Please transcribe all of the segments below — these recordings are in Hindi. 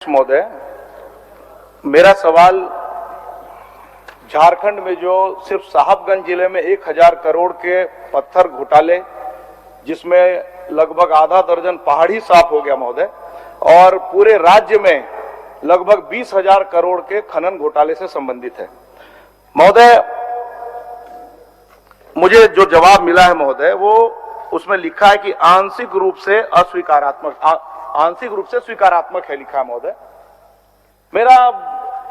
अध्यक्ष महोदय, मेरा सवाल झारखंड में जो सिर्फ साहबगंज जिले में 1000 करोड़ के पत्थर घोटाले, जिसमें लगभग आधा दर्जन पहाड़ ही साफ हो गया महोदय, और पूरे राज्य में लगभग 20,000 करोड़ के खनन घोटाले से संबंधित है। महोदय, मुझे जो जवाब मिला है महोदय, वो उसमें लिखा है कि आंशिक रूप से स्वीकारात्मक है, लिखा है महोदय। मेरा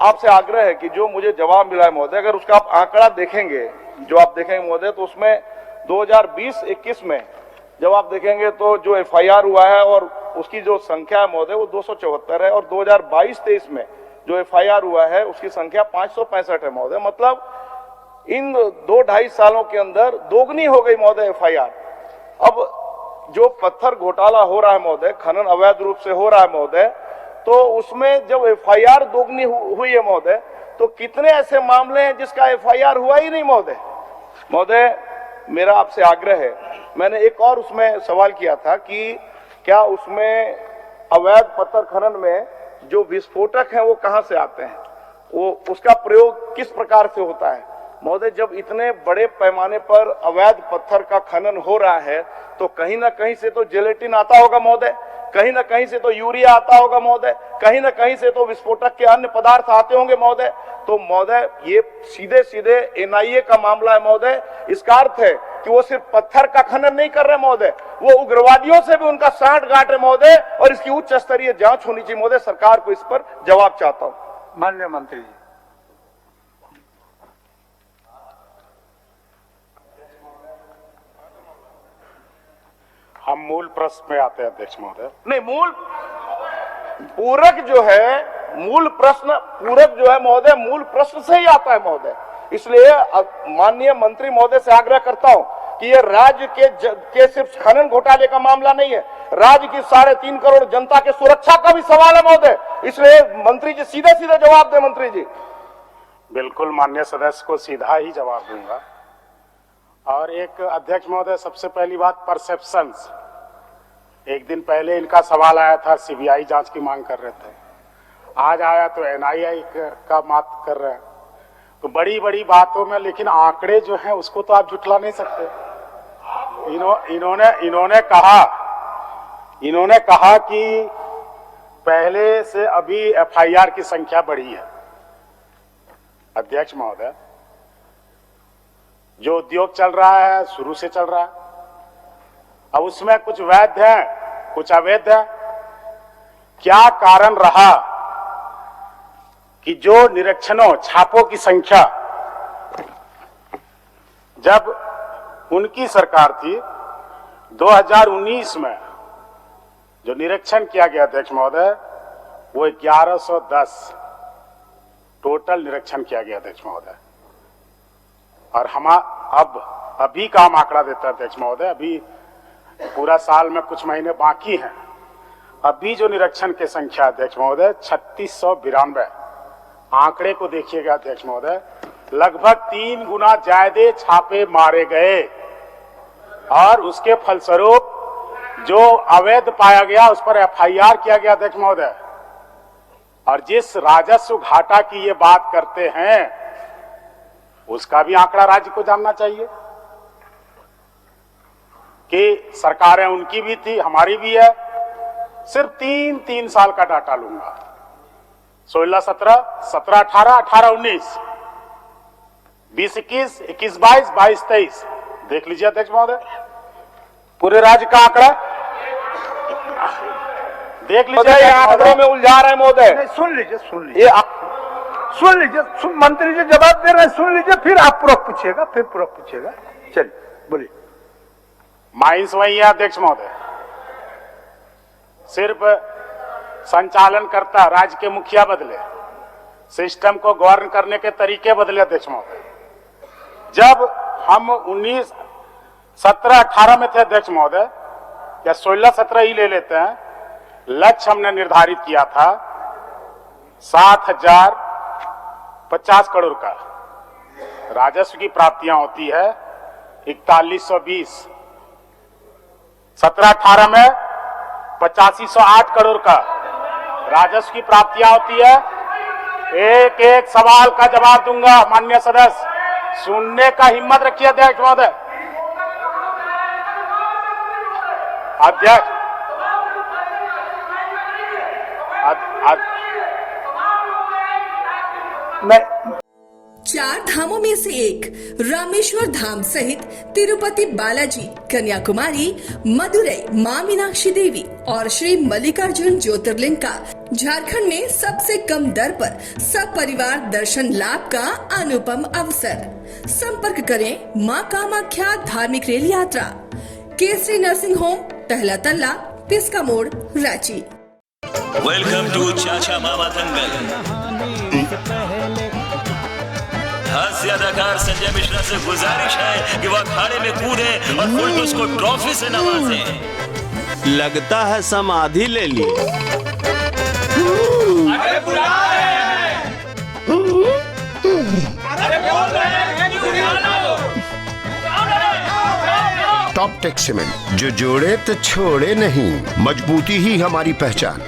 आपसे आग्रह है कि जो मुझे जवाब मिला है महोदय, अगर उसका आप आंकड़ा देखेंगे, जो आप देखेंगे महोदय, तो उसमें 2020-21 में जब आप देखेंगे तो जो एफआईआर हुआ है और उसकी जो संख्या है महोदय वो 274 है, और 2022-23 में जो एफआईआर हुआ है उसकी संख्या 565 है महोदय। मतलब इन 2-2.5 सालों के अंदर दोगुनी हो गई महोदय एफआईआर। अब जो पत्थर घोटाला हो रहा है महोदय, खनन अवैध रूप से हो रहा है महोदय, तो उसमें जब एफआईआर दोगुनी हुई है महोदय, तो कितने ऐसे मामले हैं जिसका एफआईआर हुआ ही नहीं महोदय। महोदय, मेरा आपसे आग्रह है, मैंने एक और उसमें सवाल किया था कि क्या उसमें अवैध पत्थर खनन में जो विस्फोटक हैं वो कहां से आते हैं, वो उसका प्रयोग किस प्रकार से होता है महोदय। जब इतने बड़े पैमाने पर अवैध पत्थर का खनन हो रहा है तो कहीं ना कहीं से तो जेलेटिन आता होगा महोदय, कहीं ना कहीं से तो यूरिया आता होगा महोदय, कहीं ना कहीं से तो विस्फोटक के अन्य पदार्थ आते होंगे महोदय। तो महोदय, ये सीधे सीधे एनआईए का मामला है महोदय। इसका अर्थ है कि वो सिर्फ पत्थर का खनन नहीं कर रहे महोदय, वो उग्रवादियों से भी उनका सांठगांठ है महोदय, और इसकी उच्च स्तरीय जांच होनी चाहिए महोदय। सरकार को इस पर जवाब चाहता हूं। माननीय मंत्री जी। हम मूल प्रश्न में आते हैं अध्यक्ष महोदय। नहीं, पूरक जो है महोदय, मूल प्रश्न से ही आता है महोदय। इसलिए माननीय मंत्री महोदय से आग्रह करता हूं कि ये राज्य के सिर्फ खनन घोटाले का मामला नहीं है, राज्य की 3.5 करोड़ जनता के सुरक्षा का भी सवाल है महोदय। इसलिए मंत्री जी सीधे सीधे जवाब दें। मंत्री जी। बिल्कुल, माननीय सदस्य को सीधा ही जवाब दूंगा। और एक अध्यक्ष महोदय, सबसे पहली बात परसेप्शंस। एक दिन पहले इनका सवाल आया था, सीबीआई जांच की मांग कर रहे थे, आज आया तो एनआईए का बात कर रहे हैं। तो बड़ी बड़ी बातों में, लेकिन आंकड़े जो हैं उसको तो आप झुठला नहीं सकते। इन्होंने कहा कि पहले से अभी एफआईआर की संख्या बढ़ी है। अध्यक्ष महोदय, जो उद्योग चल रहा है शुरू से चल रहा है, अब उसमें कुछ वैध है कुछ अवैध है। क्या कारण रहा कि जो निरीक्षणों छापों की संख्या जब उनकी सरकार थी 2019 में जो निरीक्षण किया गया अध्यक्ष महोदय, वो 1110 टोटल निरीक्षण किया गया अध्यक्ष महोदय। और हम अभी का हम आंकड़ा देता है अध्यक्ष महोदय, अभी पूरा साल में कुछ महीने बाकी हैं। अभी जो निरीक्षण की संख्या अध्यक्ष महोदय 3692। आंकड़े को देखिएगा अध्यक्ष महोदय, लगभग 3 गुना ज्यादा छापे मारे गए, और उसके फलस्वरूप जो अवैध पाया गया उस पर एफआईआर किया गया अध्यक्ष महोदय। और जिस राजस्व घाटा की ये बात करते हैं उसका भी आंकड़ा राज्य को जानना चाहिए कि सरकारें उनकी भी थी, हमारी भी है। सिर्फ 3 साल का डाटा लूंगा, 16-17, 17-18, 18-19, 20-21, 21-22, 22-23 देख लीजिए अध्यक्ष महोदय, पूरे राज्य का आंकड़ा देख लीजिए। आंकड़ों में उलझा रहे हैं महोदय। सुन लीजिए मंत्री जी जवाब दे रहे हैं, सुन लीजिए, फिर आप पूरा पूछिएगा, चलिए बोलिए। माइंस वही है अध्यक्ष महोदय, सिर्फ संचालन करता, राज्य के मुखिया बदले, सिस्टम को गवर्न करने के तरीके बदले अध्यक्ष महोदय। जब हम 19, 17, 18 में थे अध्यक्ष महोदय, या 16, 17 ही ले लेते हैं, लक्ष्य हमने निर्धारित किया था 7,050 करोड़ का राजस्व की प्राप्तियां होती है 4120। 17-18 में 8508 करोड़ का राजस्व की प्राप्तियां होती है। एक एक सवाल का जवाब दूंगा माननीय सदस्य, सुनने का हिम्मत रखिए अध्यक्ष महोदय। अध्यक्ष मैं चार धामों में से एक रामेश्वर धाम सहित तिरुपति बालाजी, कन्याकुमारी, मदुरई, मां मीनाक्षी देवी और श्री मल्लिकार्जुन ज्योतिर्लिंग का झारखंड में सबसे कम दर पर सब परिवार दर्शन लाभ का अनुपम अवसर। संपर्क करें मां कामाख्या धार्मिक रेल यात्रा, केसरी नर्सिंग होम, पहला तल्ला, पिस्का मोड़, रांची। वेलकम टू चाचा मामा दंगल। हास्य अदाकार संजय मिश्रा से गुजारिश है कि वह अखाड़े में कूदे और फुलटूस को ट्रॉफी से नवाजे। लगता है समाधि ले ली। अरे बुला रहे हैं। अरे बोल रहे हैं कि बुला लो। टॉप टेक सीमेंट, जो जोड़े तो छोड़े नहीं, मजबूती ही हमारी पहचान।